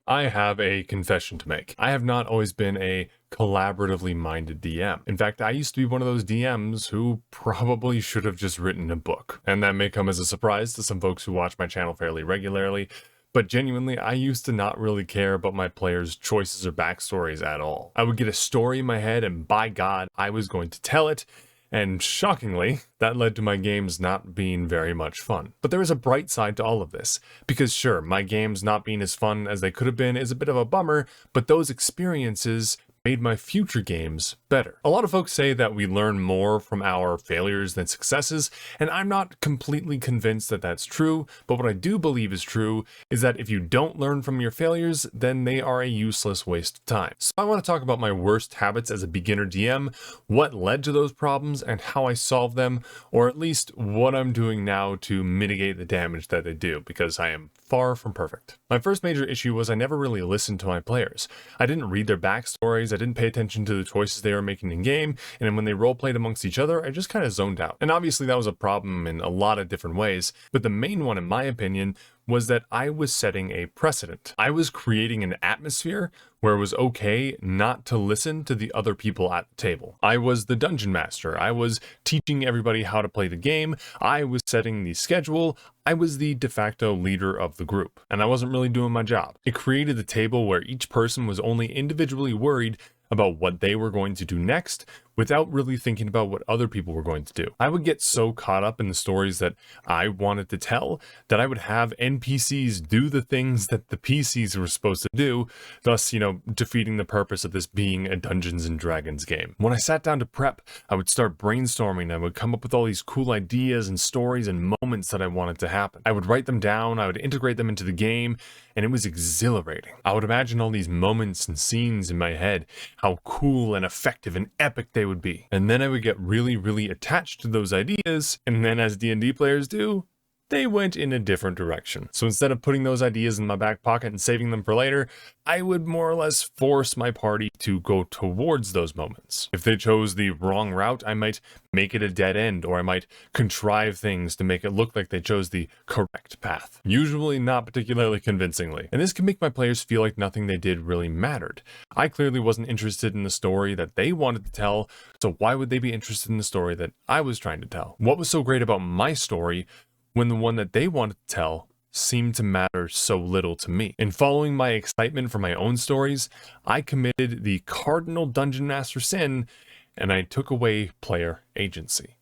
I have a confession to make. I have not always been a collaboratively minded DM. In fact, I used to be one of those DMs who probably should have just written a book. And that may come as a surprise to some folks who watch my channel fairly regularly, but genuinely, I used to not really care about my players' choices or backstories at all. I would get a story in my head, and by God, I was going to tell it. And shockingly, that led to my games not being very much fun. But there is a bright side to all of this, because sure, my games not being as fun as they could have been is a bit of a bummer, but those experiences made my future games better. A lot of folks say that we learn more from our failures than successes, and I'm not completely convinced that that's true, but what I do believe is true is that if you don't learn from your failures, then they are a useless waste of time. So I want to talk about my worst habits as a beginner DM, what led to those problems, and how I solved them, or at least what I'm doing now to mitigate the damage that they do, because I am far from perfect. My first major issue was I never really listened to my players. I didn't read their backstories, I didn't pay attention to the choices they were making in game, and when they roleplayed amongst each other, I just kind of zoned out. And obviously that was a problem in a lot of different ways, but the main one in my opinion was that I was setting a precedent. I was creating an atmosphere where it was okay not to listen to the other people at the table. I was the dungeon master. I was teaching everybody how to play the game. I was setting the schedule. I was the de facto leader of the group, and I wasn't really doing my job. It created a table where each person was only individually worried about what they were going to do next without really thinking about what other people were going to do. I would get so caught up in the stories that I wanted to tell that I would have NPCs do the things that the PCs were supposed to do, thus, defeating the purpose of this being a Dungeons and Dragons game. When I sat down to prep, I would start brainstorming. I would come up with all these cool ideas and stories and moments that I wanted to happen. I would write them down, I would integrate them into the game, and it was exhilarating. I would imagine all these moments and scenes in my head, how cool and effective and epic they would be. And then I would get really, really attached to those ideas, and then as D&D players do, they went in a different direction. So instead of putting those ideas in my back pocket and saving them for later, I would more or less force my party to go towards those moments. If they chose the wrong route, I might make it a dead end, or I might contrive things to make it look like they chose the correct path. Usually not particularly convincingly. And this can make my players feel like nothing they did really mattered. I clearly wasn't interested in the story that they wanted to tell, so why would they be interested in the story that I was trying to tell? What was so great about my story when the one that they wanted to tell seemed to matter so little to me? In following my excitement for my own stories, I committed the cardinal Dungeon Master sin, and I took away player agency.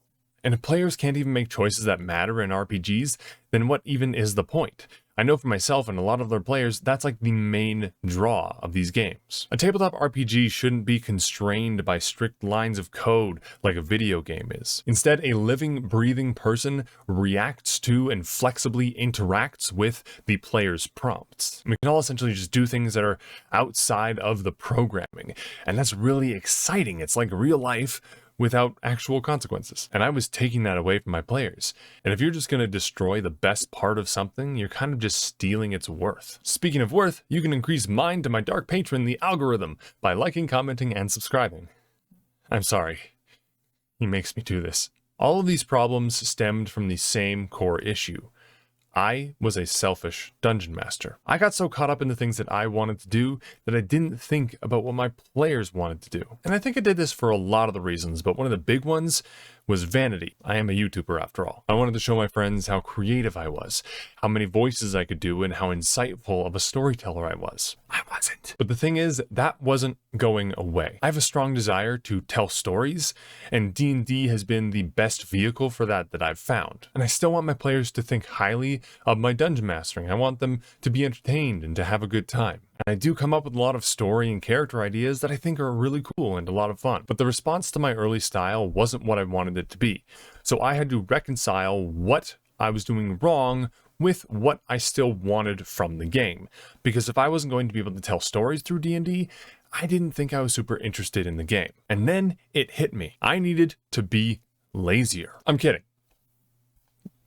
And if players can't even make choices that matter in RPGs, then what even is the point? I know for myself and a lot of other players, that's like the main draw of these games. A tabletop RPG shouldn't be constrained by strict lines of code like a video game is. Instead, a living, breathing person reacts to and flexibly interacts with the player's prompts. We can all essentially just do things that are outside of the programming, and that's really exciting. It's like real life without actual consequences. And I was taking that away from my players. And if you're just going to destroy the best part of something, you're kind of just stealing its worth. Speaking of worth, you can increase mine to my dark patron, the algorithm, by liking, commenting, and subscribing. I'm sorry. He makes me do this. All of these problems stemmed from the same core issue. I was a selfish dungeon master. I got so caught up in the things that I wanted to do that I didn't think about what my players wanted to do. And I think I did this for a lot of the reasons, but one of the big ones was vanity. I am a YouTuber after all. I wanted to show my friends how creative I was, how many voices I could do, and how insightful of a storyteller I was. I wasn't. But the thing is, that wasn't going away. I have a strong desire to tell stories, and D&D has been the best vehicle for that I've found. And I still want my players to think highly of my dungeon mastering. I want them to be entertained and to have a good time. And I do come up with a lot of story and character ideas that I think are really cool and a lot of fun. But the response to my early style wasn't what I wanted it to be. So I had to reconcile what I was doing wrong with what I still wanted from the game. Because if I wasn't going to be able to tell stories through D&D, I didn't think I was super interested in the game. And then it hit me. I needed to be lazier. I'm kidding.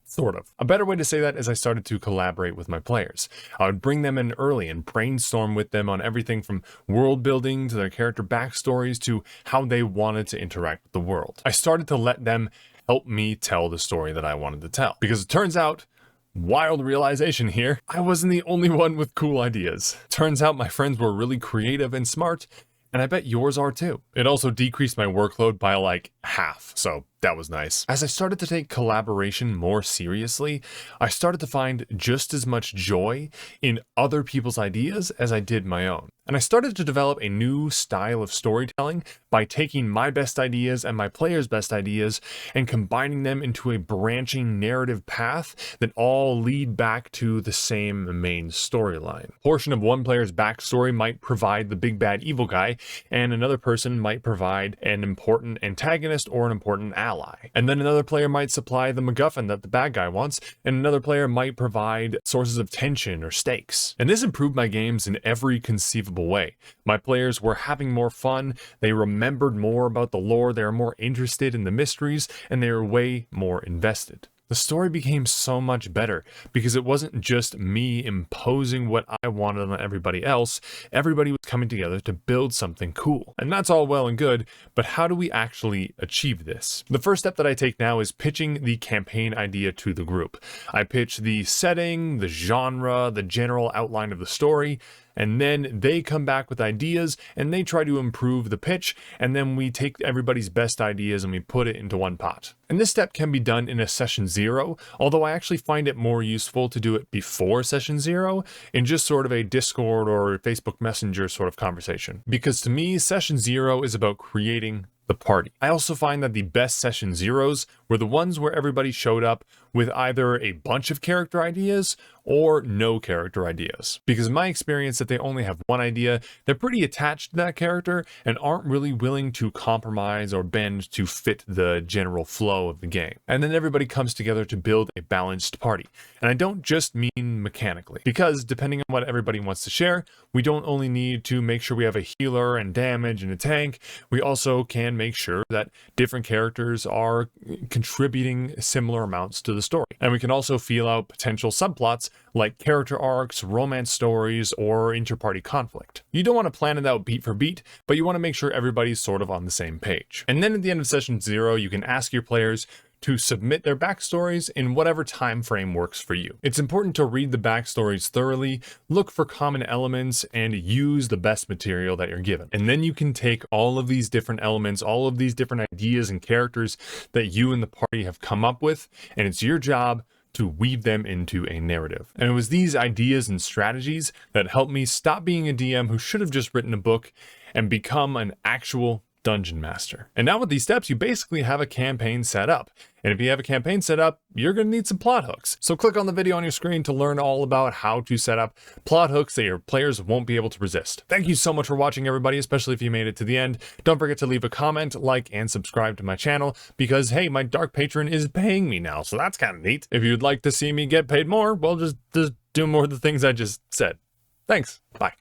Sort of. A better way to say that is I started to collaborate with my players. I would bring them in early and brainstorm with them on everything from world building to their character backstories to how they wanted to interact with the world. I started to let them help me tell the story that I wanted to tell. Because it turns out Wild realization here, I wasn't the only one with cool ideas. Turns out my friends were really creative and smart, and I bet yours are too. It also decreased my workload by like half, so that was nice. As I started to take collaboration more seriously, I started to find just as much joy in other people's ideas as I did my own. And I started to develop a new style of storytelling by taking my best ideas and my players' best ideas and combining them into a branching narrative path that all lead back to the same main storyline. A portion of one player's backstory might provide the big bad evil guy, and another person might provide an important antagonist or an important ally. And then another player might supply the MacGuffin that the bad guy wants, and another player might provide sources of tension or stakes. And this improved my games in every conceivable way. My players were having more fun, they remembered more about the lore, they were more interested in the mysteries, and they were way more invested. The story became so much better because it wasn't just me imposing what I wanted on everybody else. Everybody was coming together to build something cool. And that's all well and good, but how do we actually achieve this? The first step that I take now is pitching the campaign idea to the group. I pitch the setting, the genre, the general outline of the story, and then they come back with ideas and they try to improve the pitch, and then we take everybody's best ideas and we put it into one pot. And this step can be done in a session 0, although I actually find it more useful to do it before session 0 in just sort of a Discord or Facebook Messenger sort of conversation. Because to me, session 0 is about creating the party. I also find that the best session 0s were the ones where everybody showed up with either a bunch of character ideas or no character ideas. Because in my experience that they only have one idea, they're pretty attached to that character and aren't really willing to compromise or bend to fit the general flow of the game. And then everybody comes together to build a balanced party. And I don't just mean mechanically, because depending on what everybody wants to share, we don't only need to make sure we have a healer and damage and a tank, we also can make sure that different characters are contributing similar amounts to the story. And we can also feel out potential subplots like character arcs, romance stories, or inter-party conflict. You don't want to plan it out beat for beat, but you want to make sure everybody's sort of on the same page. And then at the end of session 0, you can ask your players to submit their backstories in whatever time frame works for you. It's important to read the backstories thoroughly, look for common elements, and use the best material that you're given. And then you can take all of these different elements, all of these different ideas and characters that you and the party have come up with, and it's your job to weave them into a narrative. And it was these ideas and strategies that helped me stop being a DM who should have just written a book and become an actual dungeon master. And now with these steps, you basically have a campaign set up. And if you have a campaign set up, you're going to need some plot hooks. So click on the video on your screen to learn all about how to set up plot hooks that your players won't be able to resist. Thank you so much for watching, everybody, especially if you made it to the end. Don't forget to leave a comment, like, and subscribe to my channel because, hey, my Dark Patron is paying me now, so that's kind of neat. If you'd like to see me get paid more, well, just do more of the things I just said. Thanks. Bye.